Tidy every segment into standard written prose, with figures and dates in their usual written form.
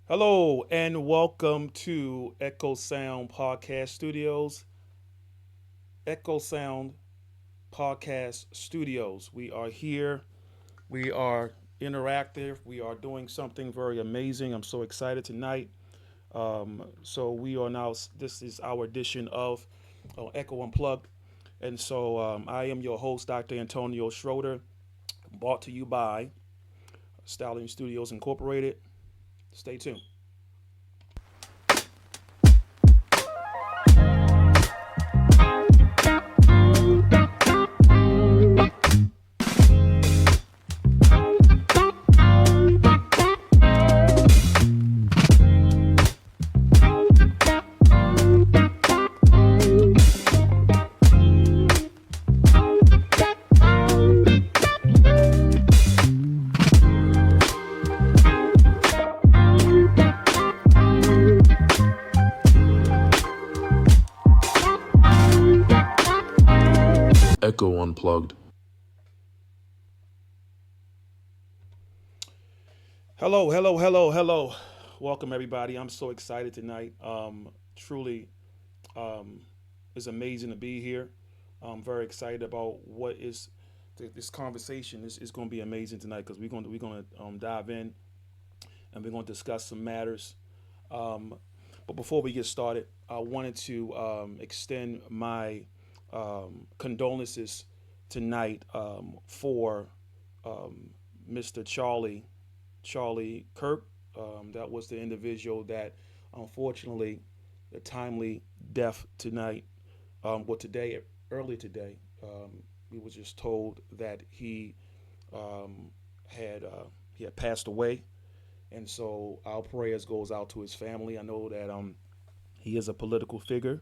Hello and welcome to Echo Sound Podcast Studios. Echo Sound Podcast Studios. We are here. We are interactive. We are doing something very amazing. I'm so excited tonight. So we are now. This is our edition of Echo Unplugged, and so I am your host, Dr. Antonio Schroeder, brought to you by Stallion Studios Incorporated. Stay tuned. Echo Unplugged. Hello, hello, hello, hello. Welcome everybody. I'm so excited tonight. Truly, um, it's amazing to be here. I'm very excited about what is this conversation is going to be amazing tonight because we're going to dive in and we're going to discuss some matters. Um, but before we get started, I wanted to extend my condolences tonight for Mr. Charlie Kirk. That was the individual that, unfortunately, the timely death tonight. Today, early today, we was just told that um, he had passed away, and so our prayers goes out to his family. I know that he is a political figure.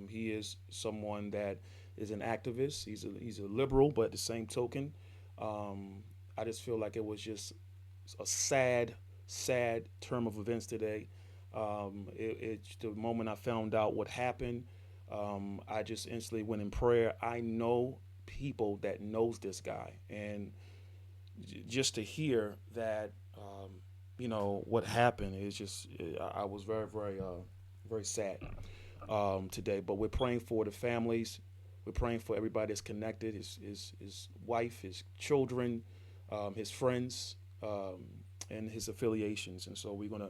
He is someone that is an activist. He's a liberal, but at the same token, um, I just feel like it was just a sad term of events today. The moment I found out what happened, I just instantly went in prayer. I know people that knows this guy, and just to hear that, what happened is just I was very sad today. But we're praying for the families. We're praying for everybody that's connected. His wife, his children, his friends, and his affiliations. And so we're gonna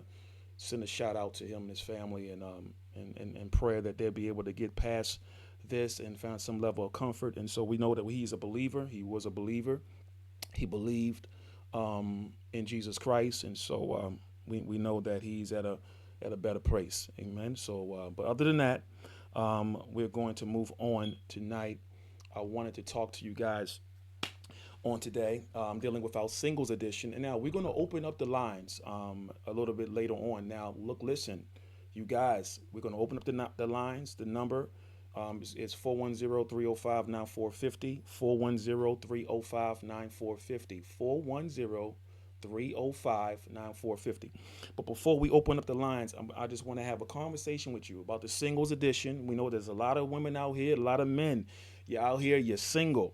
send a shout out to him and his family, and prayer that they'll be able to get past this and find some level of comfort. And so we know that he's a believer. He was a believer. He believed in Jesus Christ, and so we know that he's at a better place. Amen. So, but other than that, we're going to move on tonight. I wanted to talk to you guys on today, dealing with our singles edition. And now we're going to open up the lines a little bit later on. Now, listen, you guys, we're going to open up the lines. The number is 410-305-9450, 410-305-9450, 410-305-9450. But before we open up the lines, I just want to have a conversation with you about the singles edition. We know there's a lot of women out here, a lot of men. You're out here, you're single.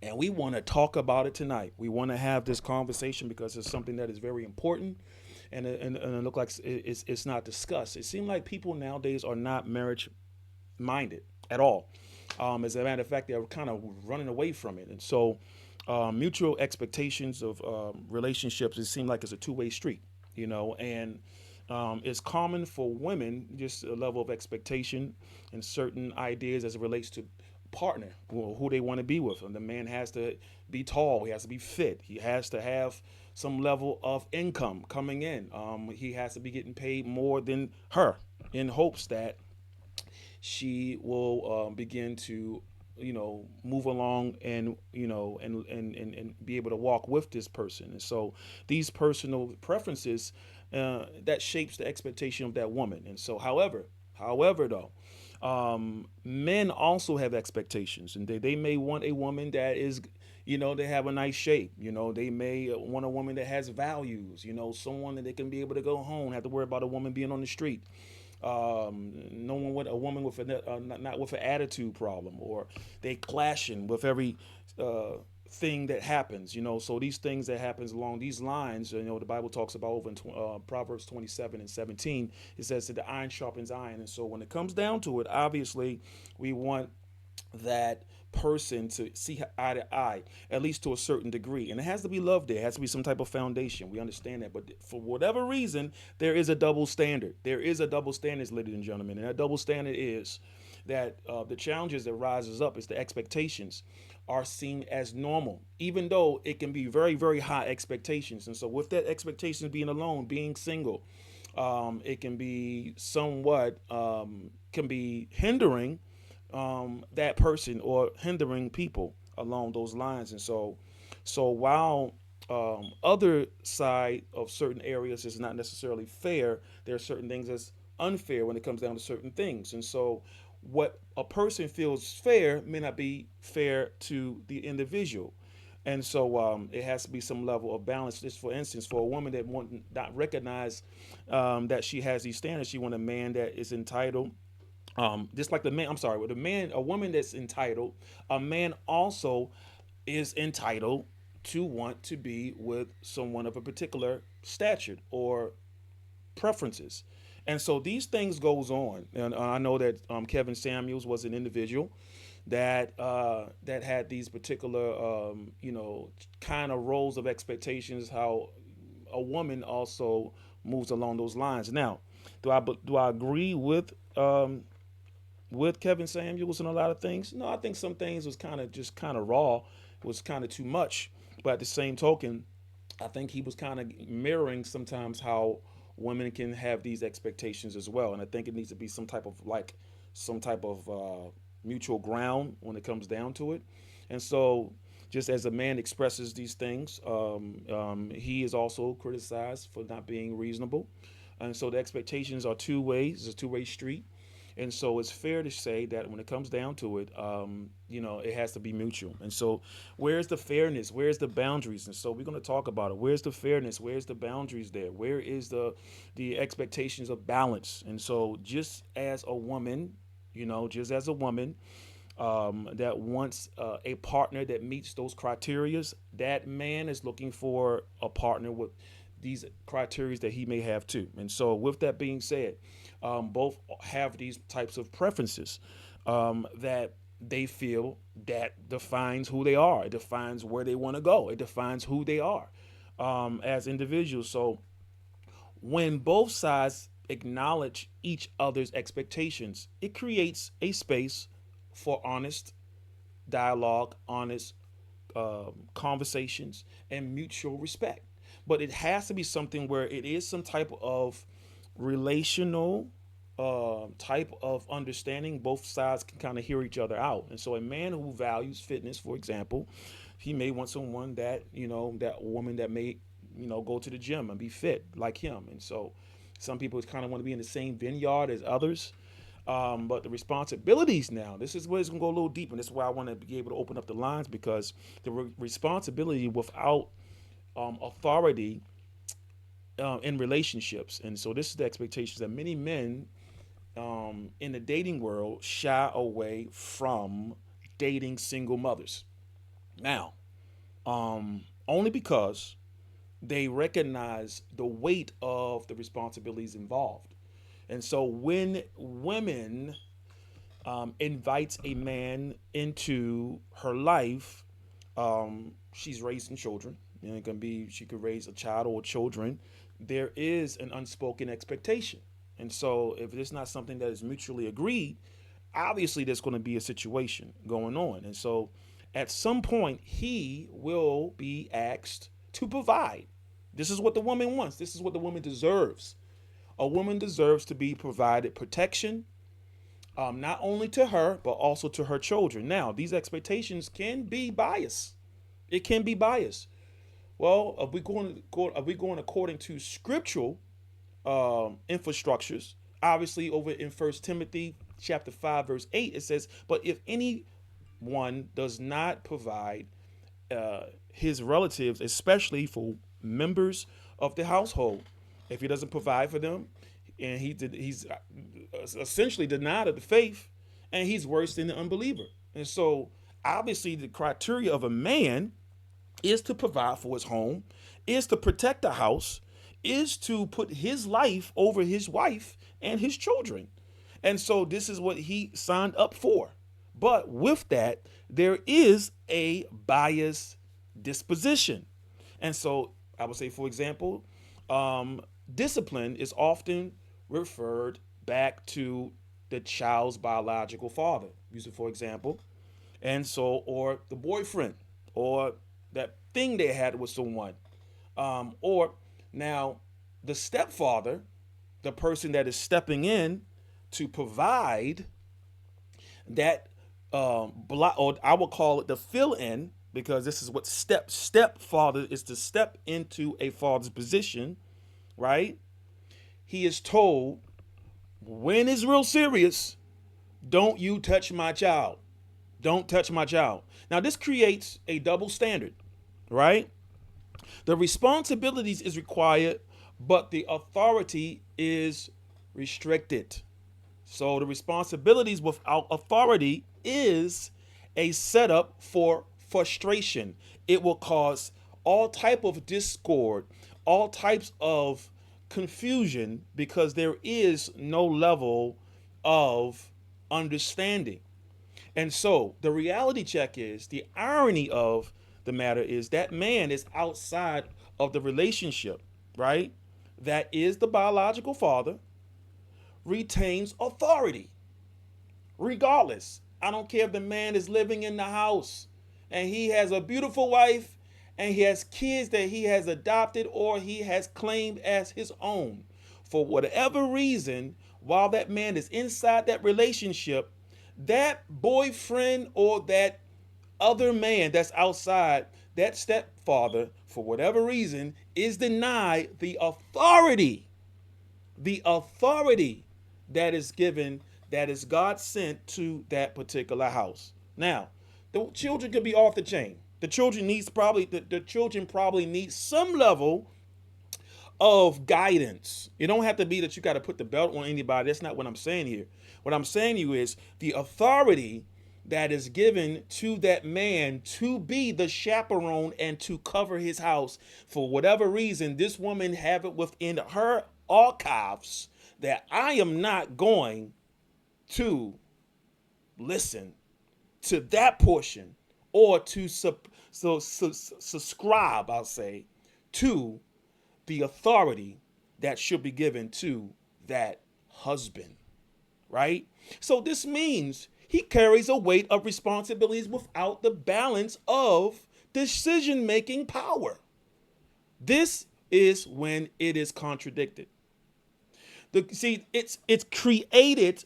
And we want to talk about it tonight. We want to have this conversation because it's something that is very important, and it looks like it's not discussed. It seems like people nowadays are not marriage minded at all. As a matter of fact, they're kind of running away from it. And so, mutual expectations of relationships, it seems like it's a two-way street, and it's common for women, just a level of expectation and certain ideas as it relates to partner, who they want to be with. And the man has to be tall, he has to be fit, he has to have some level of income coming in. He has to be getting paid more than her in hopes that she will begin to move along and and be able to walk with this person. And so these personal preferences, that shapes the expectation of that woman. And so however though, men also have expectations, and they may want a woman that is, they have a nice shape. They may want a woman that has values. Someone that they can be able to go home, have to worry about a woman being on the street. No one with a woman with not with an attitude problem, or they clashing with every thing that happens, so these things that happens along these lines, the Bible talks about over in Proverbs 27 and 17. It says that the iron sharpens iron. And so when it comes down to it, obviously we want that person to see eye to eye, at least to a certain degree. And it has to be love there. It has to be some type of foundation. We understand that. But for whatever reason, there is a double standard. There is a double standard, ladies and gentlemen. And that double standard is that the challenges that rises up is the expectations are seen as normal, even though it can be very, very high expectations. And so with that expectations being alone, being single, it can be somewhat, can be hindering that person or hindering people along those lines. And so while other side of certain areas is not necessarily fair, there are certain things that's unfair when it comes down to certain things. And so what a person feels fair may not be fair to the individual. And so it has to be some level of balance. Just for instance, for a woman that want not recognize that she has these standards, she want a man that is entitled, just like the man, I'm sorry, with a man, a woman that's entitled, a man also is entitled to want to be with someone of a particular stature or preferences. And so these things goes on. And I know that Kevin Samuels was an individual that had these particular, kind of roles of expectations, how a woman also moves along those lines. Now, do I agree with Kevin Samuels and a lot of things? No, I think some things was kind of raw, was kind of too much. But at the same token, I think he was kind of mirroring sometimes how women can have these expectations as well. And I think it needs to be some type of mutual ground when it comes down to it. And so, just as a man expresses these things, he is also criticized for not being reasonable. And so the expectations are two ways. It's a two-way street. And so it's fair to say that when it comes down to it, it has to be mutual. And so where's the fairness? Where's the boundaries? And so we're going to talk about it. Where's the fairness? Where's the boundaries there? Where is the expectations of balance? And so just as a woman, that wants a partner that meets those criterias, that man is looking for a partner with these criteria that he may have too. And so, with that being said, both have these types of preferences that they feel that defines who they are. It defines where they want to go. It defines who they are as individuals. So, when both sides acknowledge each other's expectations, it creates a space for honest dialogue, honest conversations, and mutual respect. But it has to be something where it is some type of relational type of understanding. Both sides can kind of hear each other out. And so, a man who values fitness, for example, he may want someone that, that woman that may, go to the gym and be fit like him. And so, some people kind of want to be in the same vineyard as others. But the responsibilities now, this is where it's going to go a little deeper. And this is why I want to be able to open up the lines, because the responsibility without authority in relationships. And so this is the expectations that many men in the dating world shy away from dating single mothers. Now, only because they recognize the weight of the responsibilities involved. And so when women invites a man into her life, she's raising children. It can be she could raise a child or children. There is an unspoken expectation, and so if it's not something that is mutually agreed, obviously there's going to be a situation going on. And so, at some point, he will be asked to provide. This is what the woman wants. This is what the woman deserves. A woman deserves to be provided protection, not only to her, but also to her children. Now, these expectations can be biased. It can be biased. Well, are we going according to scriptural infrastructures? Obviously, over in First Timothy chapter 5, verse 8, it says, "But if anyone does not provide his relatives, especially for members of the household, if he doesn't provide for them, and he's essentially denied of the faith, and he's worse than the unbeliever." And so, obviously, the criteria of a man is to provide for his home, is to protect the house, is to put his life over his wife and his children. And so this is what he signed up for. But with that, there is a bias disposition. And so I would say, for example, um, discipline is often referred back to the child's biological father. Use it for example. And so, or the boyfriend, or that thing they had with someone. Or now the stepfather, the person that is stepping in to provide that or I will call it the fill in, because this is what stepfather is, to step into a father's position, right? He is told, when it's real serious, don't you touch my child. Don't touch my child. Now this creates a double standard, right? The responsibilities is required, but the authority is restricted. So the responsibilities without authority is a setup for frustration. It will cause all type of discord, all types of confusion, because there is no level of understanding. And so the reality check is, the irony of the matter is, that man is outside of the relationship, right? That is the biological father, retains authority regardless. I don't care if the man is living in the house and he has a beautiful wife and he has kids that he has adopted or he has claimed as his own. For whatever reason, while that man is inside that relationship, that boyfriend or that other man that's outside, that stepfather, for whatever reason, is denied the authority that is given, that is God sent to that particular house. Now, the children could be off the chain. The children probably need some level of guidance. It don't have to be that you got to put the belt on anybody. That's not what I'm saying here. What I'm saying to you is the authority that is given to that man to be the chaperone and to cover his house. For whatever reason, this woman have it within her archives that I am not going to listen to that portion, or to subscribe, I'll say, to the authority that should be given to that husband, right? So this means he carries a weight of responsibilities without the balance of decision making power. This is when it is contradicted. It's created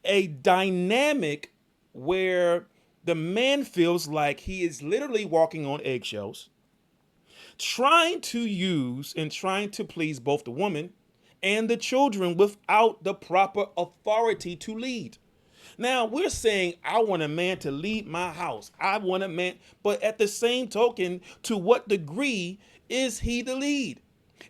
a dynamic where the man feels like he is literally walking on eggshells, trying to use and trying to please both the woman and the children without the proper authority to lead. Now, we're saying, I want a man to lead my house. I want a man, but at the same token, to what degree is he the lead?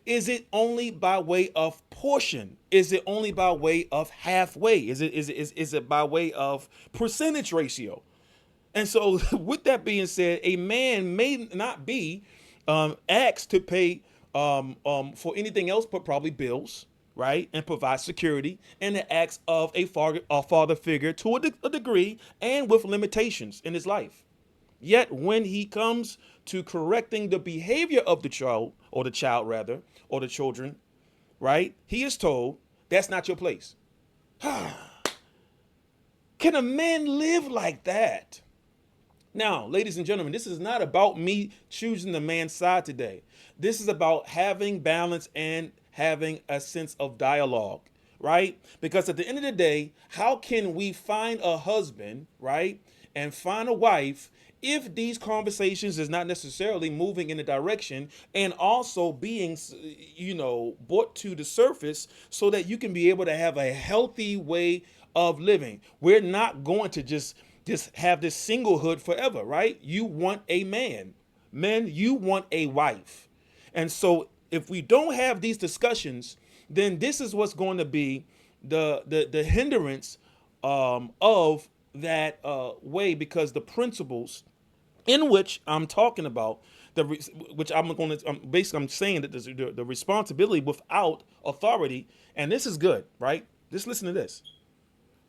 Is it only by way of portion? Is it only by way of halfway? Is it by way of percentage ratio? And so, with that being said, a man may not be asked to pay for anything else but probably bills, right, and provide security, and the acts of a father figure to a degree, and with limitations in his life. Yet when he comes to correcting the behavior of the child, or the child rather, or the children, right, he is told, that's not your place. Can a man live like that? Now, ladies and gentlemen, this is not about me choosing the man's side today. This is about having balance and having a sense of dialogue, right? Because at the end of the day, how can we find a husband, right, and find a wife if these conversations is not necessarily moving in a direction and also being, brought to the surface so that you can be able to have a healthy way of living? We're not going to just have this singlehood forever, right? You want a man. Men, you want a wife. And so if we don't have these discussions, then this is what's going to be the hindrance of that way, because the principles in which I'm talking about which I'm going to basically I'm saying that the responsibility without authority, and this is good, right? Just listen to this.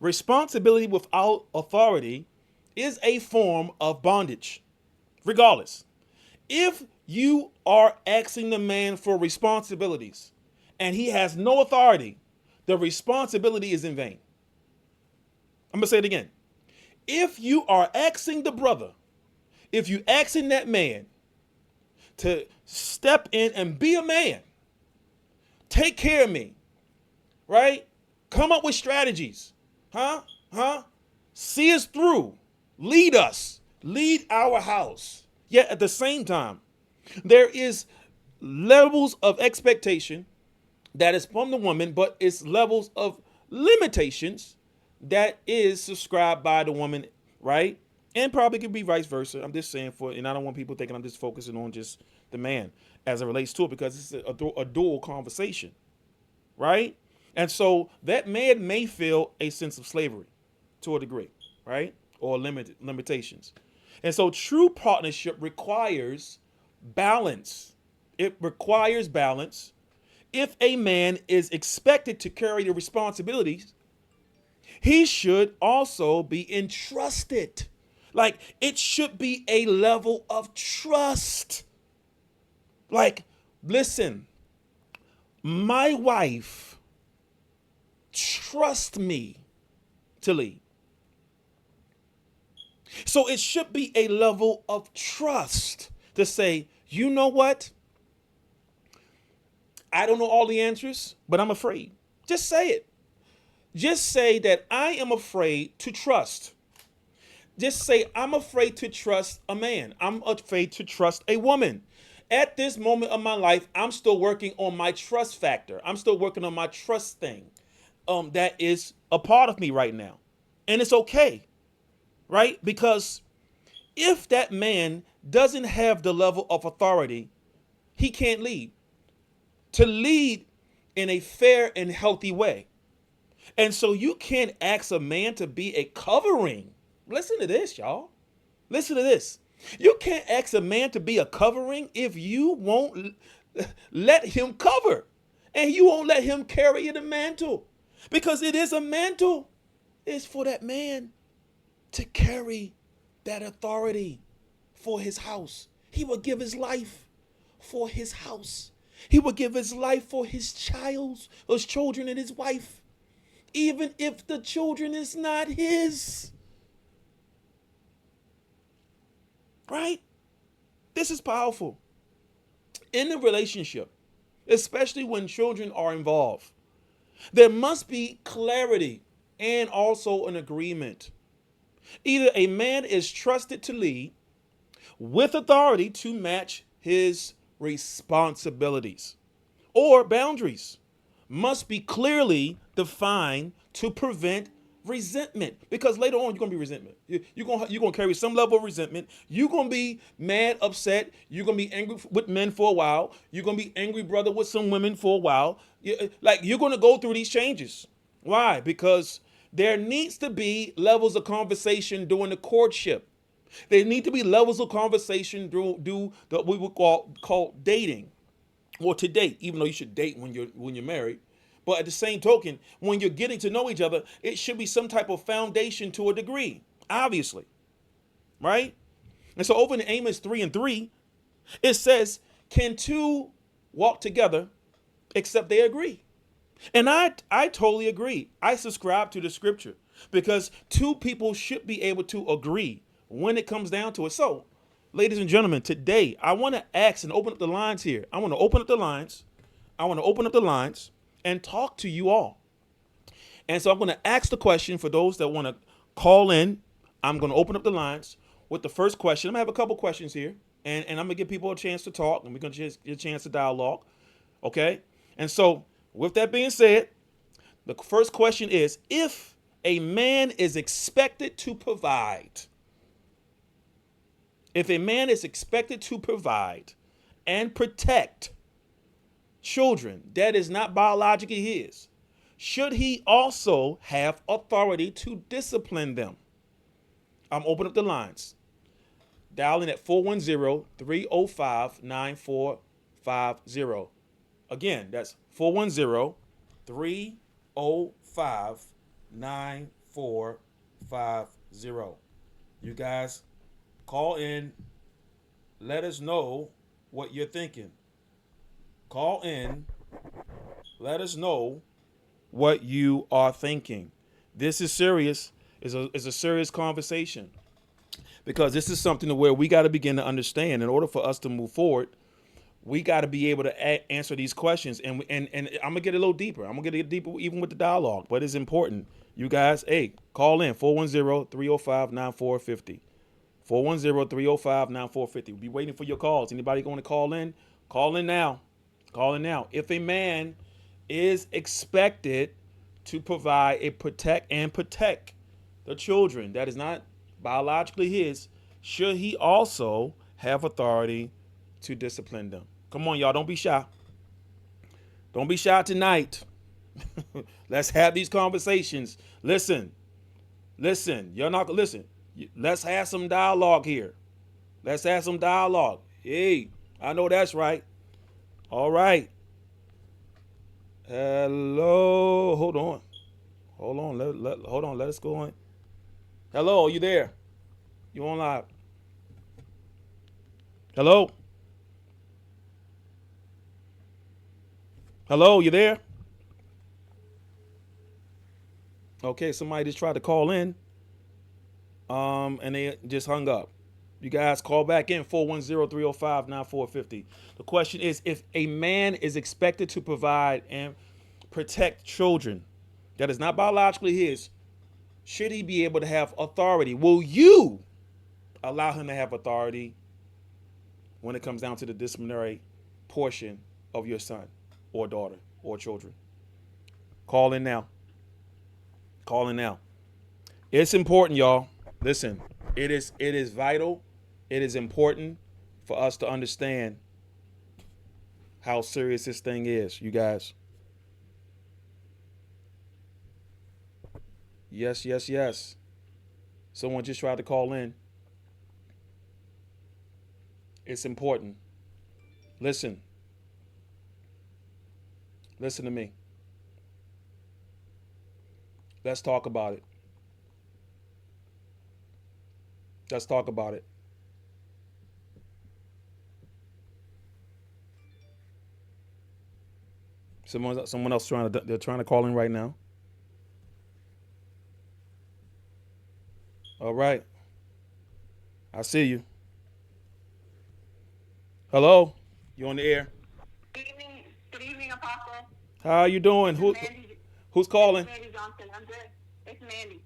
Responsibility without authority is a form of bondage, regardless. If you are asking the man for responsibilities and he has no authority, the responsibility is in vain. I'm going to say it again. If you are asking the brother, if you asking that man to step in and be a man, take care of me, right? Come up with strategies, see us through, lead us, lead our house. Yet at the same time, there is levels of expectation that is from the woman, but it's levels of limitations that is subscribed by the woman, right? And probably could be vice versa. I'm just saying and I don't want people thinking I'm just focusing on just the man as it relates to it, because it's a dual conversation, right? And so that man may feel a sense of slavery to a degree, right? Or limitations. And so true partnership requires balance. It requires balance. If a man is expected to carry the responsibilities, he should also be entrusted. Like, it should be a level of trust. Like, listen, my wife trusts me to lead. So it should be a level of trust to say, you know what? I don't know all the answers, but I'm afraid. Just say it. Just say that I am afraid to trust. Just say, I'm afraid to trust a man. I'm afraid to trust a woman. At this moment of my life, I'm still working on my trust factor. I'm still working on my trust thing. That is a part of me right now. And it's okay, right? Because if that man doesn't have the level of authority, he can't lead. To lead in a fair and healthy way. And so you can't ask a man to be a covering. Listen to this, y'all. Listen to this. You can't ask a man to be a covering if you won't let him cover. And you won't let him carry the mantle. Because it is a mantle. It's for that man to carry that authority for his house. He will give his life for his house. He will give his life for his children and his wife, even if the children is not his. Right? This is powerful. In the relationship, especially when children are involved, there must be clarity and also an agreement. Either a man is trusted to lead with authority to match his responsibilities, or boundaries must be clearly defined to prevent resentment. Because later on, you're going to be resentment. You're going to carry some level of resentment. You're going to be mad, upset. You're going to be angry with men for a while. You're going to be angry, brother, with some women for a while. You're going to go through these changes. Why? Because there needs to be levels of conversation during the courtship. There need to be levels of conversation do what we would call dating, or to date, even though you should date when you're married. But at the same token, when you're getting to know each other, it should be some type of foundation to a degree, obviously, right? And so over in Amos 3:3, it says, "Can two walk together except they agree?" And I totally agree. I subscribe to the scripture because two people should be able to agree when it comes down to it. So, ladies and gentlemen, today I want to ask and open up the lines here. I want to open up the lines. And talk to you all. And so I'm going to ask the question for those that want to call in. I'm going to open up the lines with the first question. I'm going to have a couple questions here, and I'm going to give people a chance to talk, and we're going to just get a chance to dialogue. Okay? And so with that being said, the first question is, if a man is expected to provide, and protect children that is not biologically his, should he also have authority to discipline them? I'm opening up the lines. Dial in at 410-305-9450. Again, that's 410-305-9450. You guys call in, let us know what you're thinking. Call in, let us know what you are thinking. This is serious. Is a serious conversation because this is something where we got to begin to understand in order for us to move forward. We got to be able to answer these questions, and I'm gonna get a little deeper. I'm gonna get deeper even with the dialogue, but it's important. You guys, hey, call in 410-305-9450. 410-305-9450. We'll be waiting for your calls. Anybody going to call in? Call in now. Call in now. If a man is expected to provide a protect the children that is not biologically his, should he also have authority to discipline them? Come on, y'all. Don't be shy. Don't be shy tonight. Let's have these conversations. Listen. Listen. You're not going to listen. Let's have some dialogue here. Let's have some dialogue. Hey, I know that's right. All right. Hello. Hold on. Hold on. Hold on. Let us go on. Hello. Are you there? You on live? Hello. Hello. You there? Okay. Somebody just tried to call in. And they just hung up. You guys call back in 410-305-9450. The question is, if a man is expected to provide and protect children that is not biologically his, should he be able to have authority? Will you allow him to have authority when it comes down to the disciplinary portion of your son or daughter or children? Call in now. Call in now. It's important, y'all. Listen, it is vital. It is important for us to understand how serious this thing is, you guys. Yes, yes, yes. Someone just tried to call in. It's important. Listen. Listen to me. Let's talk about it. Let's talk about it. Someone else they're trying to call in right now. All right. I see you. Hello. You on the air? Good evening, Apostle. How are you doing? This is Mandy. Who's This is calling? Mandy Johnson. I'm good. It's Mandy.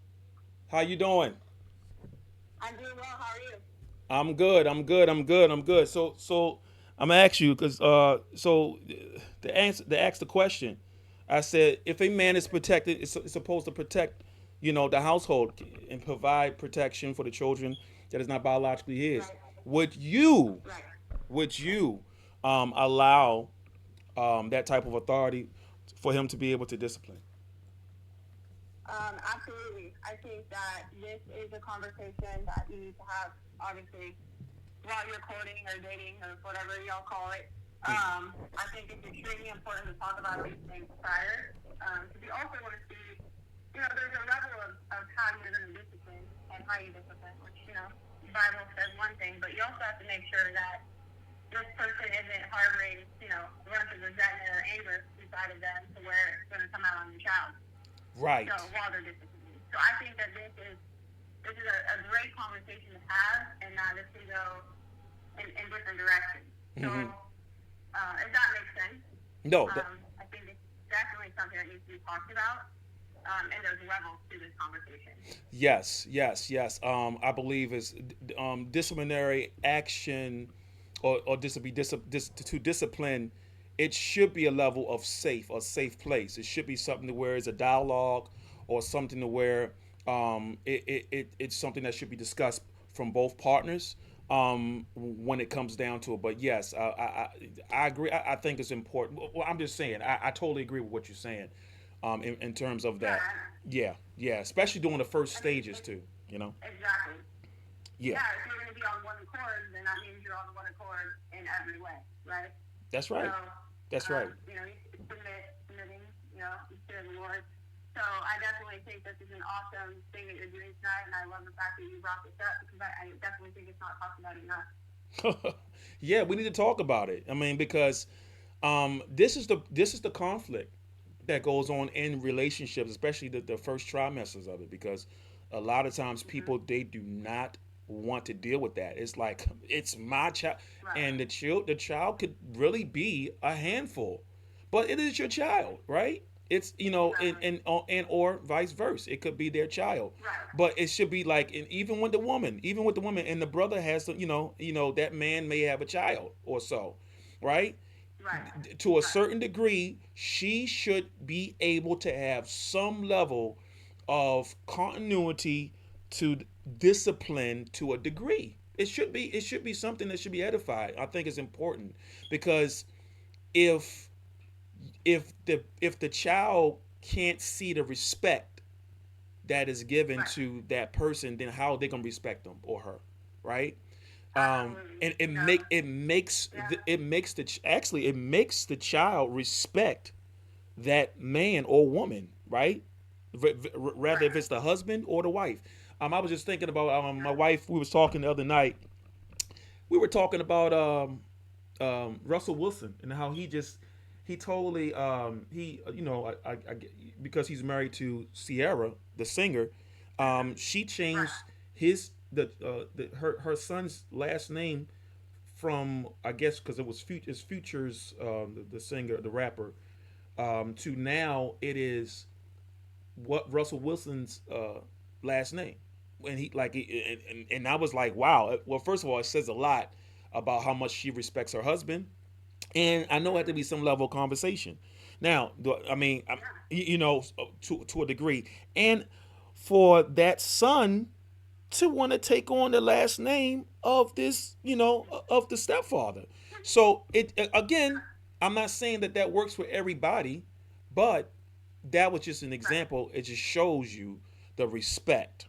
How you doing? I'm doing well. How are you? I'm good. I'm good. I'm good. I'm good. So I'm gonna ask you because to ask the question, I said if a man is protected, is supposed to protect, the household and provide protection for the children that is not biologically his. Right. Would you Right. would you allow that type of authority for him to be able to discipline? Absolutely. I think that this is a conversation that you need to have, obviously, while you're courting or dating or whatever y'all call it. I think it's extremely important to talk about these things prior. Because you also want to see, there's a level of how you're going to discipline and how you discipline, which, the Bible says one thing, but you also have to make sure that this person isn't harboring, a bunch of resentment or anger inside of them to where it's going to come out on your child. Right. So while they're disciplining. So I think that this is a great conversation to have, and not just to go in different directions. So if that makes sense, No. I think it's definitely something that needs to be talked about, and there's levels to this conversation. Yes, yes, yes. I believe is disciplinary action, or to discipline. It should be a level of a safe place. It should be something to where it's a dialogue, or something to where it's something that should be discussed from both partners when it comes down to it. But yes, I agree. I think it's important. Well, I'm just saying, I totally agree with what you're saying in terms of that. Yeah. Yeah, yeah, especially during the first I mean, stages too. exactly. Yeah, yeah, if you're going to be on one accord, then that means you're on one accord in every way, right? that's So, right. That's right. you submitting, to the Lord. So I definitely think this is an awesome thing that you're doing tonight, and I love the fact that you brought this up because I definitely think it's not talked about enough. Yeah, we need to talk about it. I mean, because this is the conflict that goes on in relationships, especially the first trimesters of it, because a lot of times Mm-hmm. people they do not want to deal with that. It's like it's my child, Right. and the child could really be a handful, but it is your child, right? It's Exactly. and or vice versa. It could be their child, Right. but it should be like, and even with the woman, and the brother has to, that man may have a child or so, right? Right. To a Right. certain degree, she should be able to have some level of continuity to discipline to a degree. It should be something that should be edified. I think it's important because if if the child can't see the respect that is given Right. to that person, then how are they gonna respect them or her, right? Absolutely. And Yeah. it makes the child respect that man or woman, right? Rather if Right. it's the husband or the wife. I was just thinking about my Yeah. wife. We was talking the other night. We were talking about Russell Wilson and how he totally he because he's married to Sierra, the singer. She Right. changed her son's last name from, I guess, because it was Future's, the singer, the rapper, to now it is what Russell Wilson's last name. And he like and I was like, wow. Well, first of all, it says a lot about how much she respects her husband, and I know it had to Mm-hmm. be some level of conversation. Now, I mean, Yeah. to a degree, and for that son to want to take on the last name of this, of the stepfather. So again, I'm not saying that works for everybody, but that was just an Right. example. It just shows you the respect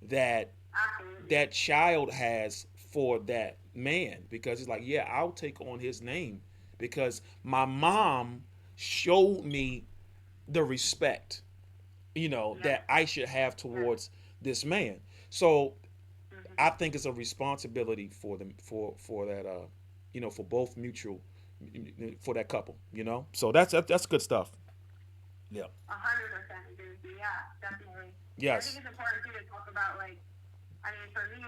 that Absolutely. that child has for that man, because it's like, yeah, I'll take on his name because my mom showed me the respect, Yes. that I should have Yes. towards this man. So Mm-hmm. I think it's a responsibility for them, for that, for both mutual, for that couple. So that's good stuff. Yeah. 100% agree with you. Yeah, definitely. And I think Yes. it's important too to talk about like, I mean, for me,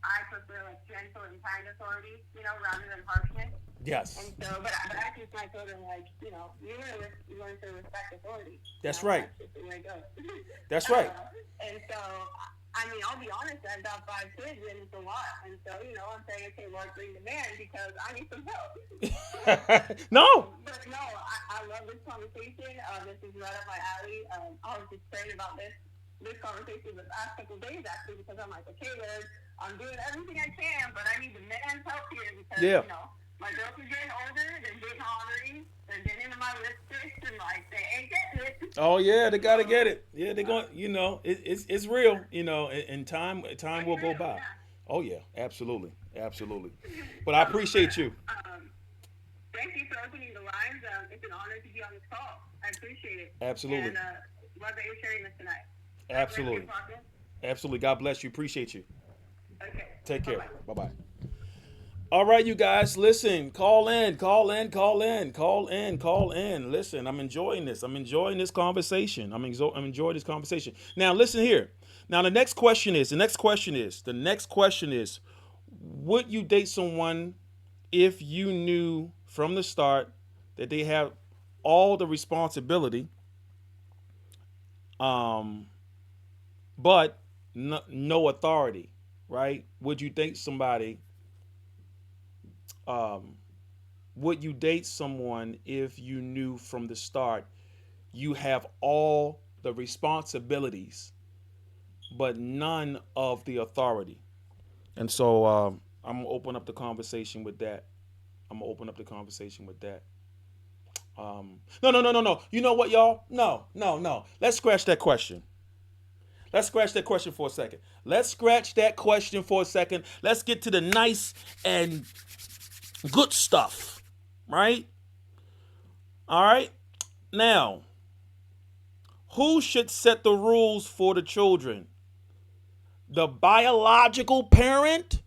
I prefer like gentle and kind authority, rather than harshness. Yes. And so, but I teach my children like, you learn to respect authority. That's right. That's just the way it goes. That's right. And so, I mean, I'll be honest. I've got 5 kids, and it's a lot. And so, I'm saying, okay, Lord, bring the man because I need some help. No. But no, I love this conversation. This is right up my alley. I was just praying about this conversation the past couple of days actually because I'm like, okay, Lord, I'm doing everything I can, but I need the man's help here because Yeah. my girls are getting older, they're getting ornery, they're getting into my lipsticks, and like they ain't getting it. Oh yeah, they So, gotta get it. Yeah, they're going. It's real. And time it's will go real, by. yeah. Oh yeah, absolutely, absolutely. But I But appreciate you. thank you for opening the lines. It's an honor to be on this call. I appreciate it, Absolutely, and love that you're sharing this tonight. God bless you, absolutely, Apostle. absolutely. God bless you. Appreciate you. Okay, Take bye care. bye. Bye bye. All right, you guys, listen. Call in, call in, call in, call in, call in. Listen, I'm enjoying this. I'm enjoying this conversation. I'm enjoying this conversation. Now, listen here. Now, the next question is, would you date someone if you knew from the start that they have all the responsibility, um, but no authority, right? Um, would you date someone if you knew from the start you have all the responsibilities but none of the authority? And so I'm gonna open up the conversation with that. I'm gonna open up the conversation with that. No, no, no, no, no. You know what, y'all? No, no, no. Let's scratch that question. Let's scratch that question for a second. Let's scratch that question for a second. Let's get to the nice and good stuff, right? All right. Now, who should set the rules for the children? The biological parent,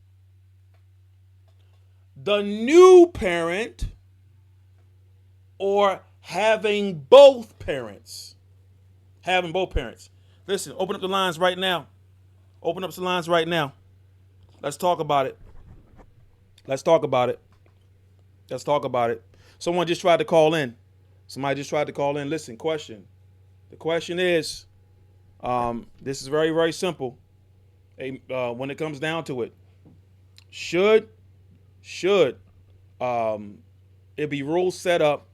the new parent, or having both parents? Having both parents. Listen, open up the lines right now. Open up the lines right now. Let's talk about it. Let's talk about it. Let's talk about it. Someone just tried to call in. Somebody just tried to call in. Listen, question. The question is, this is very, very simple. When it comes down to it, should it be rules set up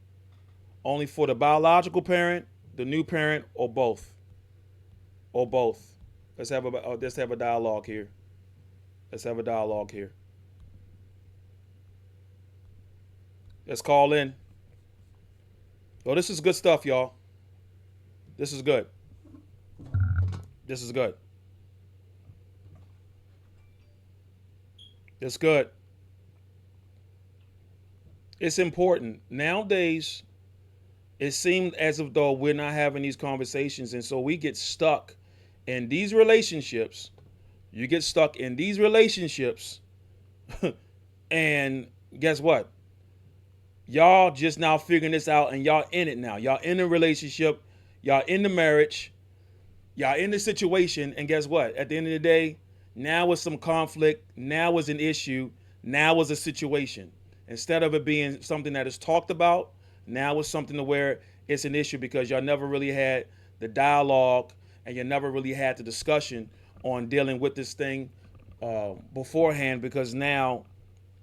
only for the biological parent, the new parent, or both? Or both? Let's have a dialogue here. Let's have a dialogue here. Let's call in. Oh, this is good stuff, y'all. This is good. This is good. It's good. It's important. Nowadays, it seems as if though we're not having these conversations, and so we get stuck in these relationships. You get stuck in these relationships, and guess what? Y'all just now figuring this out, and y'all in it now. Y'all in the relationship. Y'all in the marriage. Y'all in the situation, and guess what? At the end of the day, now it's some conflict. Now it's an issue. Now it's a situation. Instead of it being something that is talked about, now it's something to where it's an issue because y'all never really had the dialogue and you never really had the discussion on dealing with this thing beforehand, because now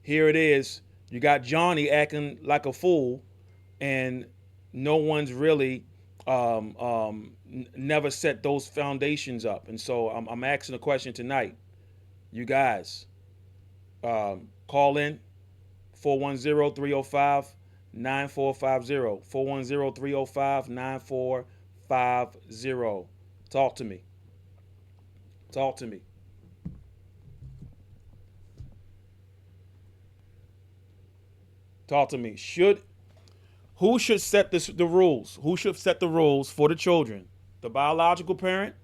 here it is. You got Johnny acting like a fool, and no one's really never set those foundations up. And so I'm asking a question tonight. You guys, call in 410-305-9450. 410-305-9450. Talk to me. Talk to me. Talk to me. Who should set the rules? Who should set the rules for the children? The biological parent,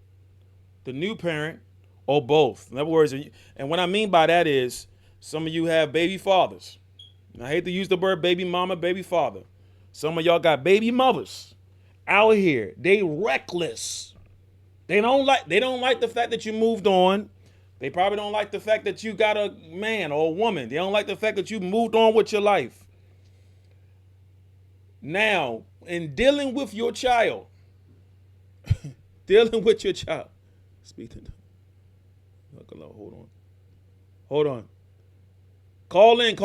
the new parent, or both? In other words, and what I mean by that is some of you have baby fathers. I hate to use the word baby mama, baby father. Some of y'all got baby mothers out here. They reckless. They don't like the fact that you moved on. They probably don't like the fact that you got a man or a woman. They don't like the fact that you moved on with your life. Now, in dealing with your child, speak to them. Hold on. Call in.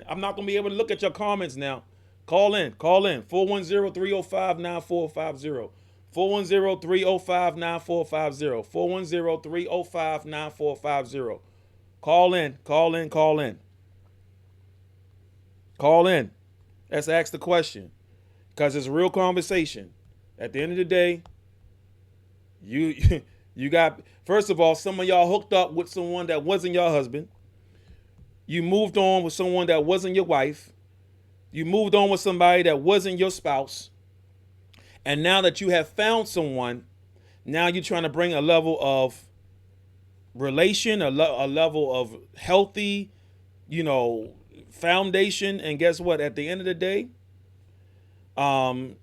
I'm not going to be able to look at your comments now. Call in. 410-305-9450. 410-305-9450. 410-305-9450. Call in. Call in. Let's ask the question, because it's a real conversation. At the end of the day, you got, first of all, some of y'all hooked up with someone that wasn't your husband. You moved on with someone that wasn't your wife. You moved on with somebody that wasn't your spouse. And now that you have found someone, now you're trying to bring a level of relation, a level of healthy, foundation. And guess what? At the end of the day, in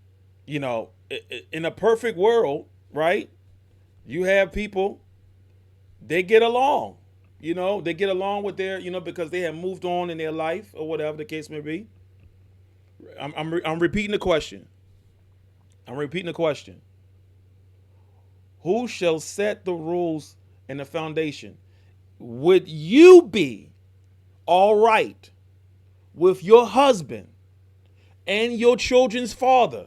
a perfect world, right? You have people, they get along. They get along with their, because they have moved on in their life or whatever the case may be. I'm repeating the question. Who shall set the rules and the foundation? Would you be all right with your husband and your children's father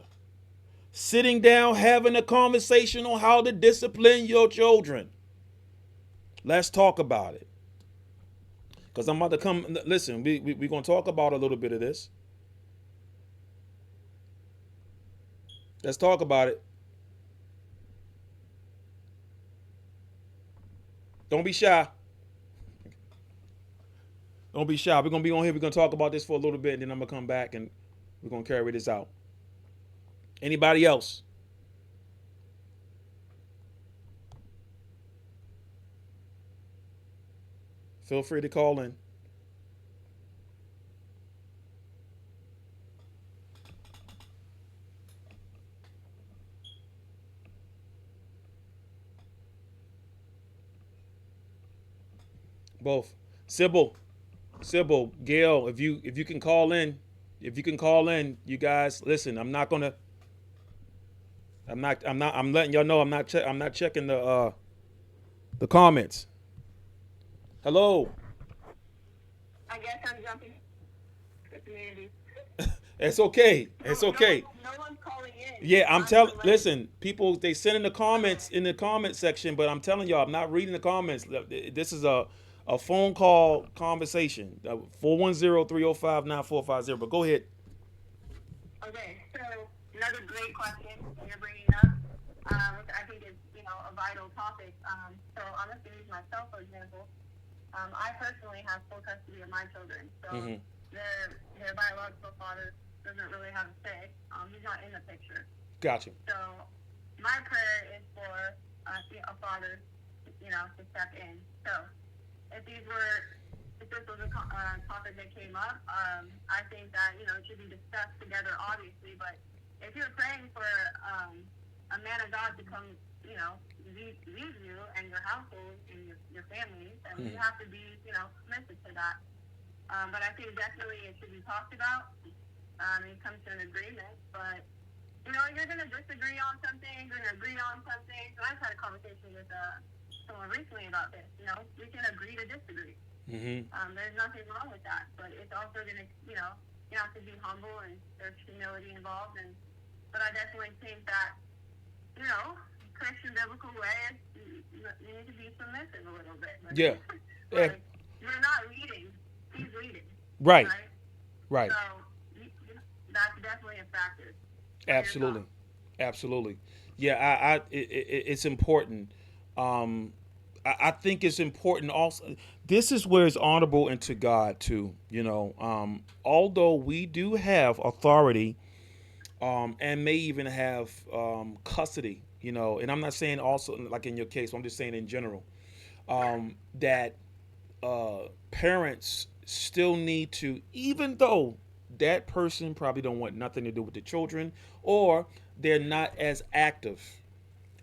sitting down having a conversation on how to discipline your children? Let's talk about it. Because I'm about to come. Listen, we're going to talk about a little bit of this. Let's talk about it. Don't be shy. Don't be shy. We're gonna be on here. We're gonna talk about this for a little bit, and then I'm gonna come back and we're gonna carry this out. Anybody else? Feel free to call in. Both. Sybil, Gail, if you can call in, you guys listen. I'm letting y'all know I'm not checking the comments. Hello. I guess I'm jumping the community. It's okay. No, It's okay. no one's calling in. Yeah, I'm I'm telling. delayed. Listen, people, they send in the comments in the comment section, but I'm telling y'all, I'm not reading the comments. This is a phone call conversation. 410-305-9450. But go ahead. Okay, so another great question that you're bringing up, which I think is, a vital topic. So I'm going to use myself, for example. I personally have full custody of my children. So Mm-hmm. their biological father doesn't really have a say. He's not in the picture. Gotcha. So my prayer is for a father, to step in. So if this was a topic that came up, I think that, it should be discussed together, obviously. But if you're praying for a man of God to come, lead you and your household and your families, and you have to be, submissive to that. But I think definitely it should be talked about and come to an agreement. But, you're going to disagree on something, you're going to agree on something. So I've had a conversation with someone recently about this. We can agree to disagree. Mm-hmm. There's nothing wrong with that. But it's also going to, you have to be humble and there's humility involved. But I definitely think that, Christian biblical way is you need to be submissive a little bit. But, Yeah. like, you're not leading, he's leading. Right. Right. So that's definitely a factor. Absolutely. Absolutely. Yeah, it's important. I think it's important also. This is where it's honorable into God too. Although we do have authority, and may even have custody. And I'm not saying also like in your case. I'm just saying in general that parents still need to, even though that person probably don't want nothing to do with the children, or they're not as active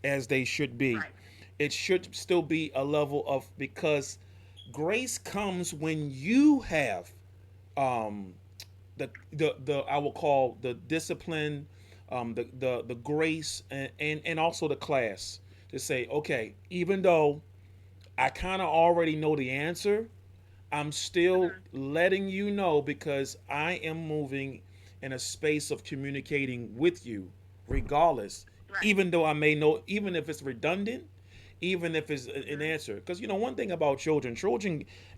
as they should be. Right. It should still be a level of, because grace comes when you have the I will call the discipline, the grace, and also the class to say, okay, even though I kind of already know the answer, I'm still letting you know because I am moving in a space of communicating with you regardless, Right. even though I may know, even if it's redundant, even if it's an answer. Because one thing about children,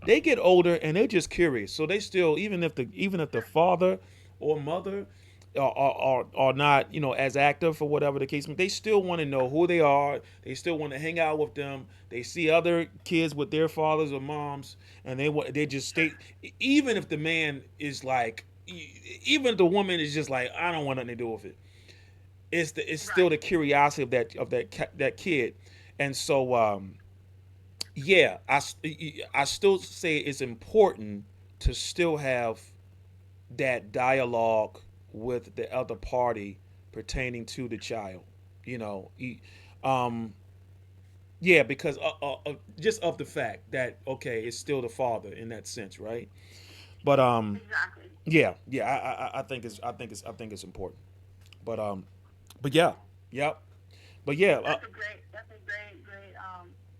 they get older and they're just curious. So they still, even if the father or mother are not, as active for whatever the case, they still want to know who they are. They still want to hang out with them. They see other kids with their fathers or moms, and they just stay. Even if the man is like, even if the woman is just like, I don't want nothing to do with it. It's still the curiosity of that kid, and so yeah, I still say it's important to still have that dialogue with the other party pertaining to the child. You know, yeah, because just of the fact that, okay, it's still the father in that sense, right? But Exactly. yeah, I think it's important. But yeah, yep. But yeah, That's a great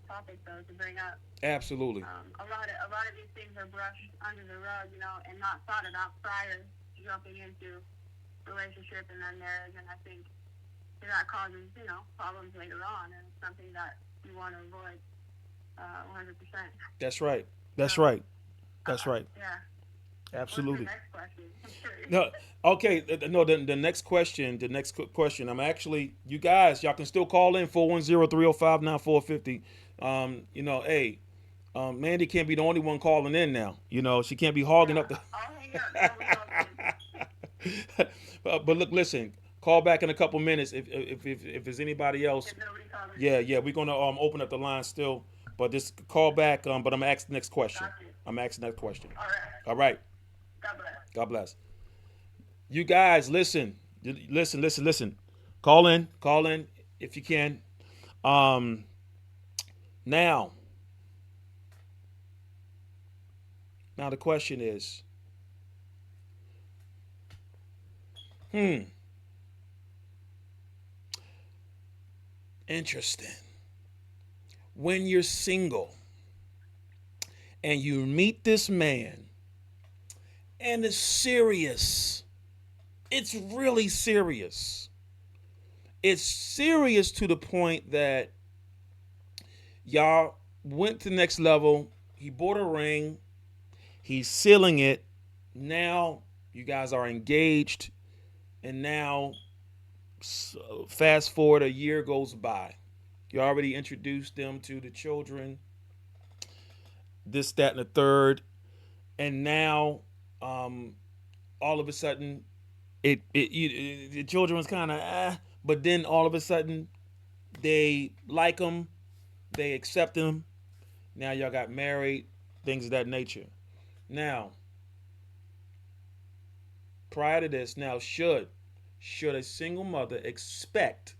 topic though to bring up. absolutely. A lot of these things are brushed under the rug, and not thought about prior to jumping into relationship and then marriage. And I think that causes, problems later on, and it's something that you want to avoid 100%. That's right. That's So, right. That's right. yeah. Absolutely. What's the next question? I'm curious. No, okay. No, the next question. I'm you guys, y'all can still call in 410-305-9450. Hey, Mandy can't be the only one calling in now. She can't be hogging Yeah, up the. I'll hang up. No, we all good. But look, listen. Call back in a couple minutes if there's anybody else. If nobody calls in. Yeah, yeah, we're gonna open up the line still, but just call back. But I'm gonna ask the next question. Got you. I'm asking the next question. All right. All right. God bless. God bless. You guys, listen, listen, listen, listen. Call in if you can. Um, now, now the question is, hmm, interesting. When you're single and you meet this man, and it's serious, it's really serious. It's serious to the point that y'all went to the next level. He bought a ring. He's sealing it. Now you guys are engaged. And now, fast forward, a year goes by. You already introduced them to the children, this, that, and the third. And now, all of a sudden, the children was kind of, but then all of a sudden, they like him, they accept him. Now y'all got married, things of that nature. Now, prior to this, now should a single mother expect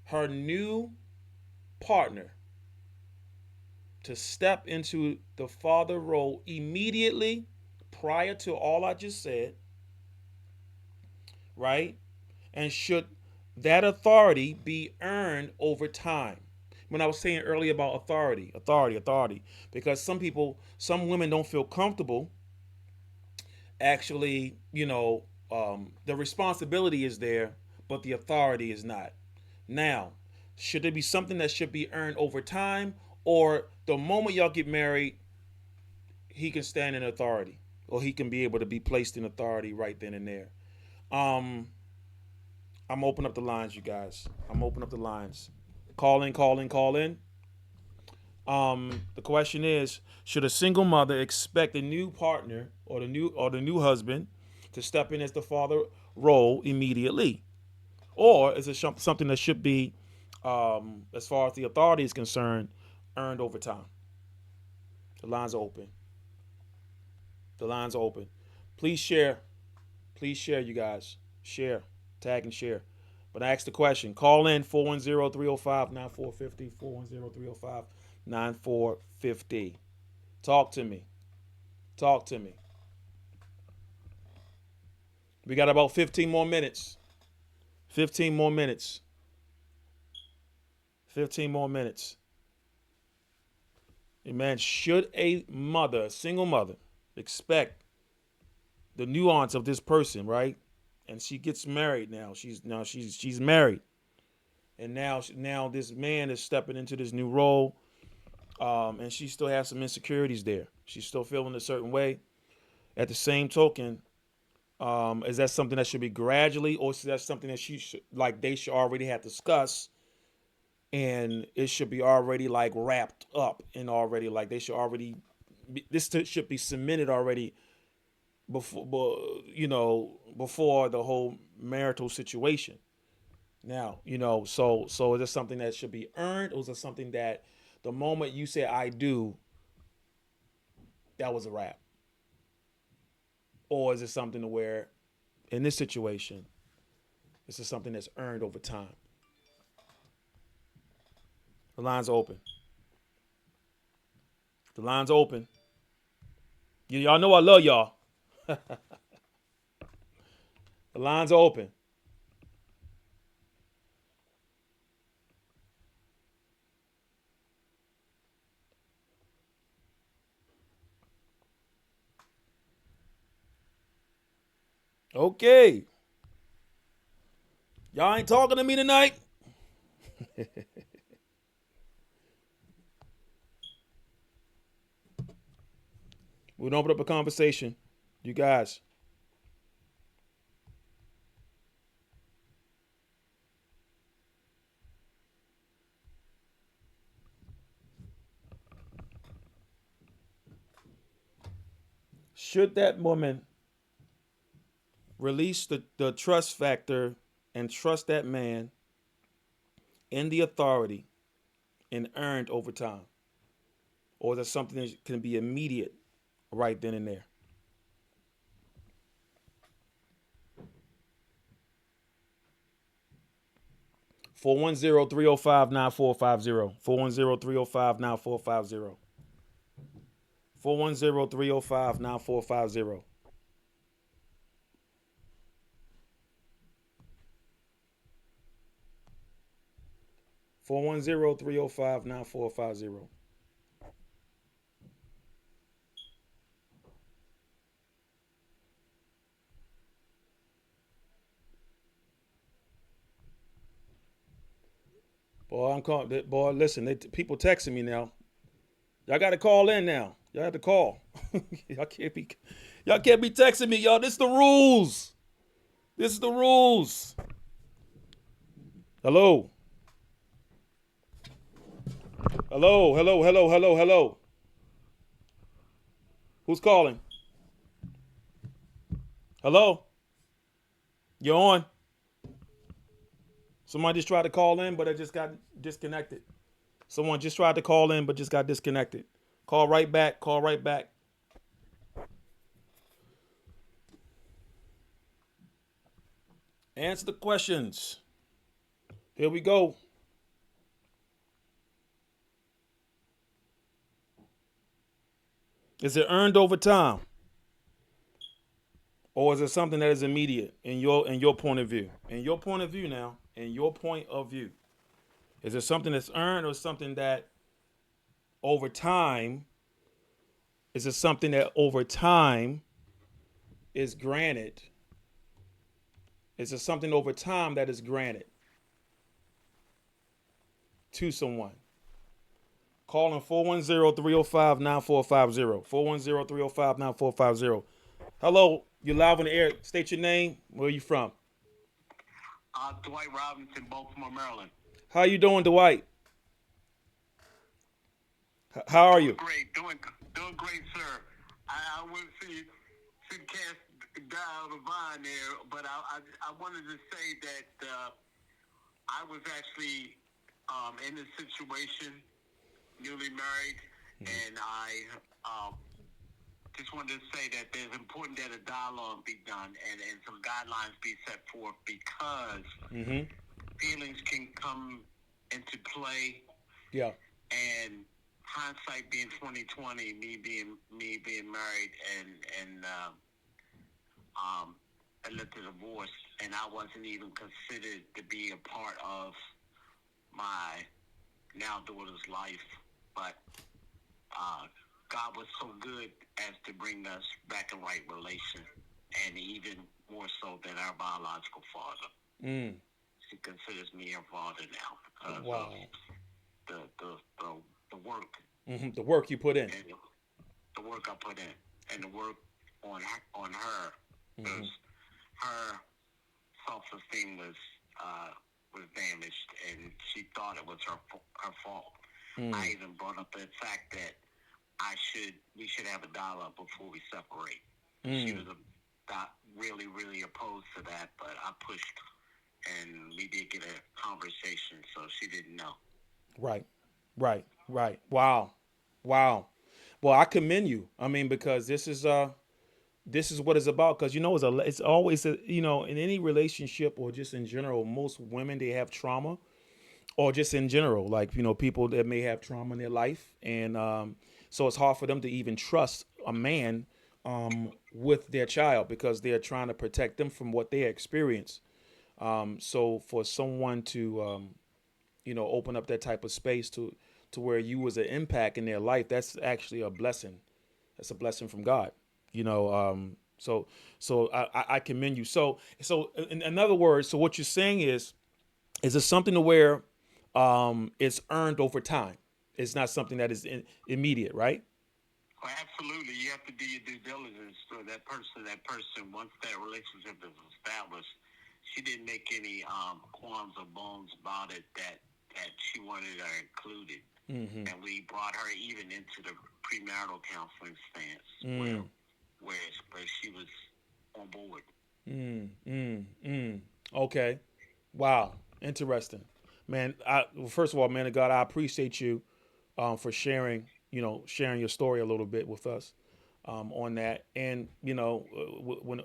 her new partner to step into the father role immediately prior to all I just said, right? And should that authority be earned over time? When I was saying earlier about authority, because some women don't feel comfortable actually, the responsibility is there, but the authority is not. Now, should there be something that should be earned over time, or the moment y'all get married, he can stand in authority, or he can be able to be placed in authority right then and there? Um, I'm opening up the lines, you guys. I'm opening up the lines. Call in, call in, call in. The question is, should a single mother expect a new partner or the new husband to step in as the father role immediately, or is it something that should be, as far as the authority is concerned, earned over time? The lines are open. The lines are open. Please share. Please share, you guys. Share, tag, and share. But I asked the question. Call in 410-305-9450, 410-305-9450. Talk to me. Talk to me. We got about 15 more minutes. 15 more minutes. 15 more minutes. Man, should a single mother, expect the nuance of this person, right? And she gets married now. She's married, and now this man is stepping into this new role, and she still has some insecurities there. She's still feeling a certain way. At the same token, is that something that should be gradually, or is that something that they should already have discussed, and it should be already like wrapped up and already like they should already this should be cemented already before the whole marital situation. Now, so is this something that should be earned, or is it something that the moment you say I do, that was a wrap? Or is it something to where in this situation, this is something that's earned over time? The lines are open. The lines are open. Y'all know I love y'all. The lines are open. Okay. Y'all ain't talking to me tonight? We'll open up a conversation. You guys. Should that woman release the trust factor and trust that man in the authority and earned over time? Or is that something that can be immediate right then and there? 410-305-9450. 410-305-9450. 410-305-9450. 410-305-9450. Boy, I'm calling. Boy, listen, people texting me now. Y'all got to call in now. Y'all have to call. y'all can't be, y'all can't be texting me, y'all. This is the rules. This is the rules. Hello, hello, hello, hello, hello, hello. Who's calling? Hello, you're on. Somebody just tried to call in, but it just got disconnected. Someone just tried to call in, but just got disconnected. Call right back. Call right back. Answer the questions. Here we go. Is it earned over time, or is it something that is immediate in your point of view? In your point of view now, in your point of view, is it something that's earned or something that over time? Is it something that over time is granted? Is it something over time that is granted to someone? Calling 410-305-9450. 410-305-9450. Hello, you're live on the air. State your name. Where are you from? Dwight Robinson, Baltimore, Maryland. How you doing, Dwight? How are you? Doing great, sir. I wouldn't see cast die on the vine there, but I wanted to say that I was actually in this situation, newly married, and I just wanted to say that there's important that a dialogue be done and some guidelines be set forth because feelings can come into play. Yeah. And hindsight being 2020, me being married and I led to divorce, and I wasn't even considered to be a part of my now daughter's life, but God was so good as to bring us back in right relation, and even more so than our biological father. She considers me her father now because Wow. of the work. The work you put in. And the work I put in, and the work on her, because her self-esteem was damaged, and she thought it was her fault. I even brought up the fact that we should have a dialogue before we separate. She was really, really opposed to that, but I pushed, and we did get a conversation, so she didn't know. Right. Wow. Well, I commend you. I mean, because this is what it's about. Because it's always in any relationship or just in general, most women, they have trauma, or just in general, like people that may have trauma in their life, and so it's hard for them to even trust a man with their child because they're trying to protect them from what they experience. So for someone to open up that type of space to where you was an impact in their life, that's actually a blessing. That's a blessing from God. So I commend you. So in other words, so what you're saying is it something to where it's earned over time? It's not something that is immediate, right? Well, absolutely. You have to do your due diligence for that person. Once that relationship is established, she didn't make any qualms or bones about it that she wanted her included. And we brought her even into the premarital counseling stance where where she was on board. Mm, mm, mm. Okay. Wow. Interesting. Man, well, first of all, man of God, I appreciate you for sharing, sharing your story a little bit with us on that. And, when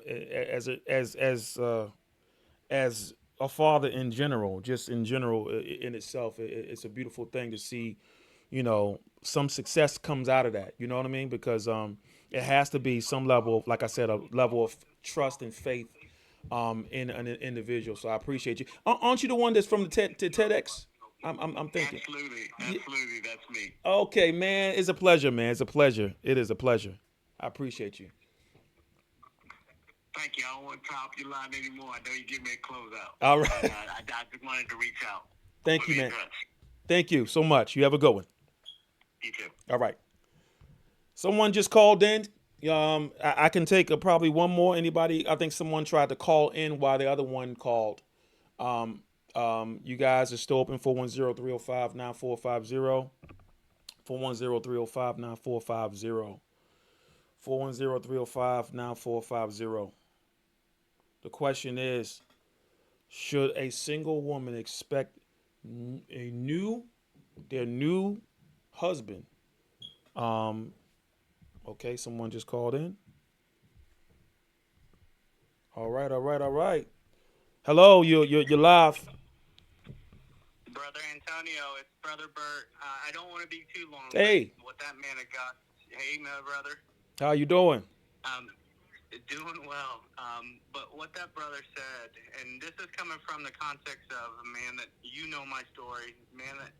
as a father in general, just in general in itself, it's a beautiful thing to see, some success comes out of that. You know what I mean? Because it has to be some level of, like I said, a level of trust and faith in an individual. So I appreciate you. Aren't you the one that's from the TEDx? I'm thinking. Absolutely, Yeah. absolutely, that's me. Okay, man. It's a pleasure, man. It's a pleasure. It is a pleasure. I appreciate you. Thank you. I don't want to top your line anymore. I know you give me a closeout, All but right. I just wanted to reach out. Thank We'll you, be in man. touch. Thank you so much. You have a good one. You too. All right. Someone just called in. I can take probably one more. Anybody? I think someone tried to call in while the other one called. You guys are still open 410-305-9450. 410-305-9450. 410-305-9450. The question is, should a single woman expect a new their new husband? Um, okay, someone just called in. All right, all right, all right. Hello, you're live. Brother Antonio, it's Brother Bert. I don't want to be too long, but Hey, what that man of God, hey, my brother, how you doing? um, doing well. But what that brother said, and this is coming from the context of a man that you know my story, man that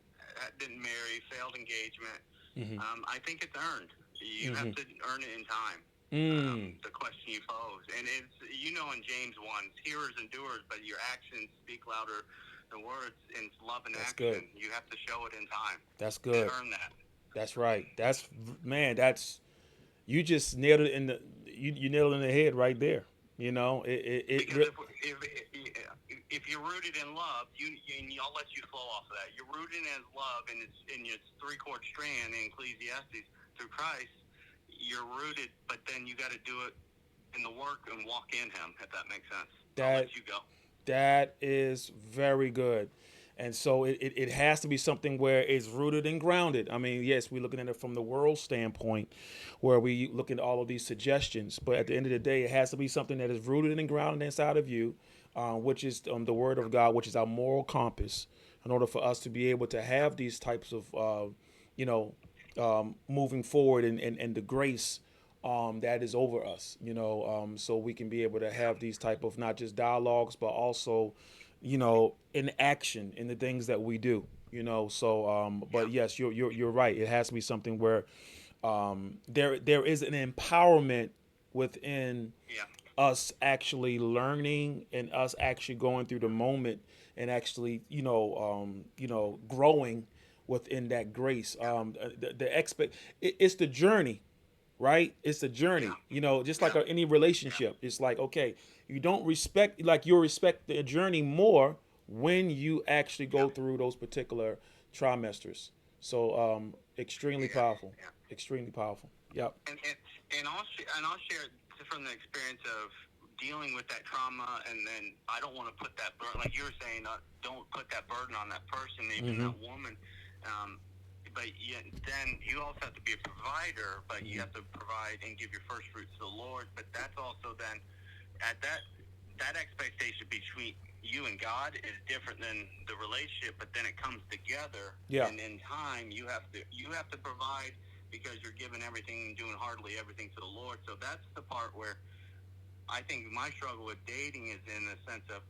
didn't marry, failed engagement. Mm-hmm. I think it's earned. You have Mm-hmm. to earn it in time. Mm. The question you pose, and it's in James 1, it's hearers and doers, but your actions speak louder than words. In love and That's good. action, you have to show it in time That's and good. earn that. That's right. That's man. That's you just nailed it in the you nailed it in the head right there. Because if you're rooted in love, and I'll let you flow off of that. You're rooted in love, and it's in your three-chord strand in Ecclesiastes through Christ. You're rooted, but then you got to do it in the work and walk in Him. If that makes sense, I'll that let you go. that is very good. And so it has to be something where it's rooted and grounded. I mean, yes, we're looking at it from the world standpoint, where we look at all of these suggestions. But at the end of the day, it has to be something that is rooted and grounded inside of you, which is the Word of God, which is our moral compass, in order for us to be able to have these types of, you know, moving forward and the grace that is over us, so we can be able to have these type of not just dialogues, but also, in action in the things that we do, So, but yes, you're right. It has to be something where there is an empowerment within Yeah. us actually learning and us actually going through the moment and actually growing within that grace. The expect it's the journey, right? It's a Yeah. journey, just like Yeah. any Yeah. relationship. It's like, okay, you don't respect, like you'll respect the journey more when you actually Yeah. go through those particular trimesters. So, extremely Yeah. powerful, Yeah. extremely powerful. Yep. And I'll share from the experience of dealing with that trauma, and then I don't want to put that burden, like you were saying, don't put that burden on that person, even Mm-hmm. that woman. Um, but yet, then you also have to be a provider, but you Mm-hmm. have to provide and give your first fruits to the Lord. But that's also then at that expectation between you and God is different than the relationship, but then it comes together, Yeah. and in time you have to provide because you're giving everything and doing hardly everything to the Lord. So that's the part where I think my struggle with dating is in the sense of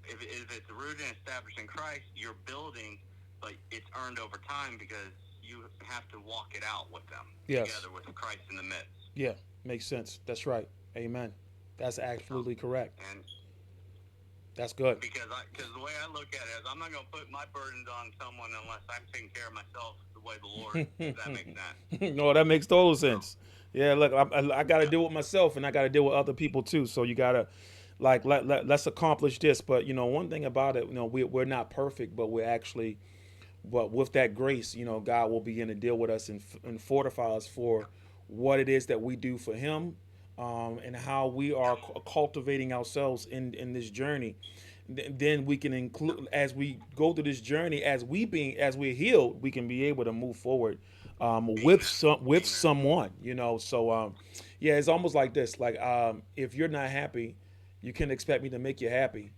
if it's rooted and established in Christ, you're building, but it's earned over time because you have to walk it out with them Yes. together with Christ in the midst. Yeah. Makes sense. That's right. Amen. That's So, absolutely correct. and That's good. because the way I look at it is I'm not going to put my burdens on someone unless I'm taking care of myself the way the Lord, if that makes sense. No, that makes total So, sense. Yeah, look, I got to yeah, deal with myself, and I got to deal with other people too. So you got to, like, let's accomplish this. But one thing about it, we're not perfect, but we're actually, but with that grace, God will begin to deal with us and fortify us for yeah, what it is that we do for Him, and how we are cultivating ourselves in this journey. Then we can include, as we go through this journey, as we're healed, we can be able to move forward, with someone, So yeah, it's almost like this. Like, if you're not happy, you can expect me to make you happy.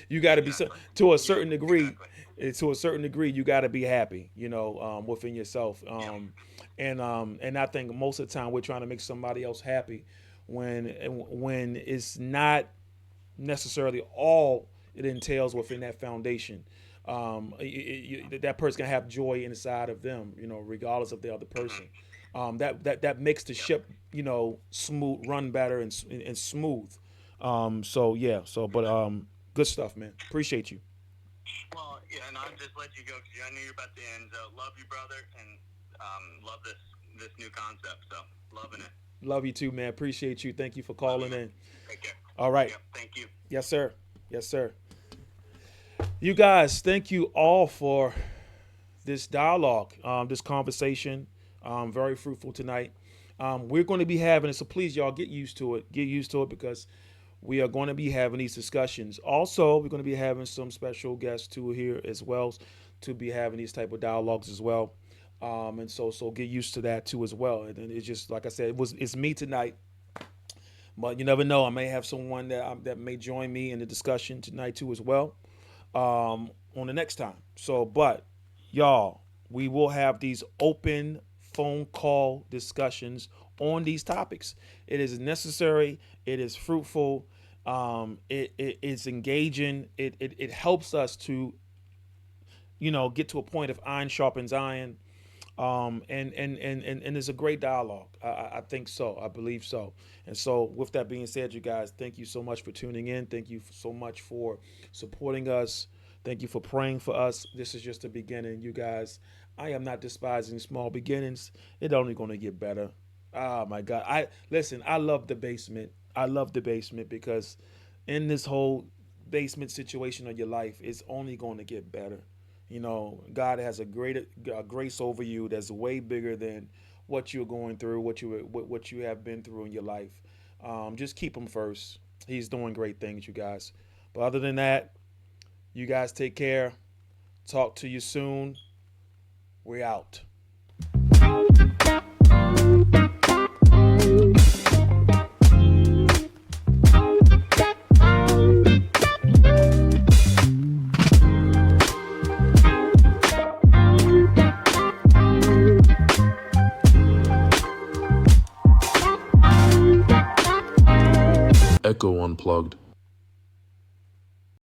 You got to be Exactly. to a certain degree. Exactly. To a certain degree, you got to be happy, within yourself. Yep. And I think most of the time we're trying to make somebody else happy, when it's not necessarily all it entails within that foundation. That person can have joy inside of them, regardless of the other person. That makes the Yep. ship, smooth, run better and smooth. So yeah, but good stuff, man. Appreciate you. Well, yeah, and I'll just let you go because I know you're about to end. Love you, brother, and love this new concept. So loving it. Love you too, man. Appreciate you. Thank you for Love you, calling man. in. Take care. All right. Yep. Thank you. Yes, sir. Yes, sir. You guys, thank you all for this dialogue, this conversation. Very fruitful tonight. We're going to be having it, so please, y'all, get used to it. Get used to it, because we are going to be having these discussions. Also, we're going to be having some special guests too here as well, to be having these type of dialogues as well. And so get used to that too as well. And then it's just like I said, it's me tonight, but you never know. I may have someone that may join me in the discussion tonight too as well, on the next time. So, but y'all, we will have these open phone call discussions on these topics. It is necessary. It is fruitful. It is engaging. It helps us to, get to a point of iron sharpens iron. And it's a great dialogue. I think so. I believe so. And so, with that being said, you guys, thank you so much for tuning in. Thank you so much for supporting us. Thank you for praying for us. This is just the beginning, you guys. I am not despising small beginnings. It's only going to get better. Oh my God! I love the basement. I love the basement, because in this whole basement situation of your life, it's only going to get better. God has a great grace over you that's way bigger than what you're going through, what you have been through in your life. Just keep him first. He's doing great things, you guys. But other than that, you guys take care. Talk to you soon. We're out. Echo Unplugged.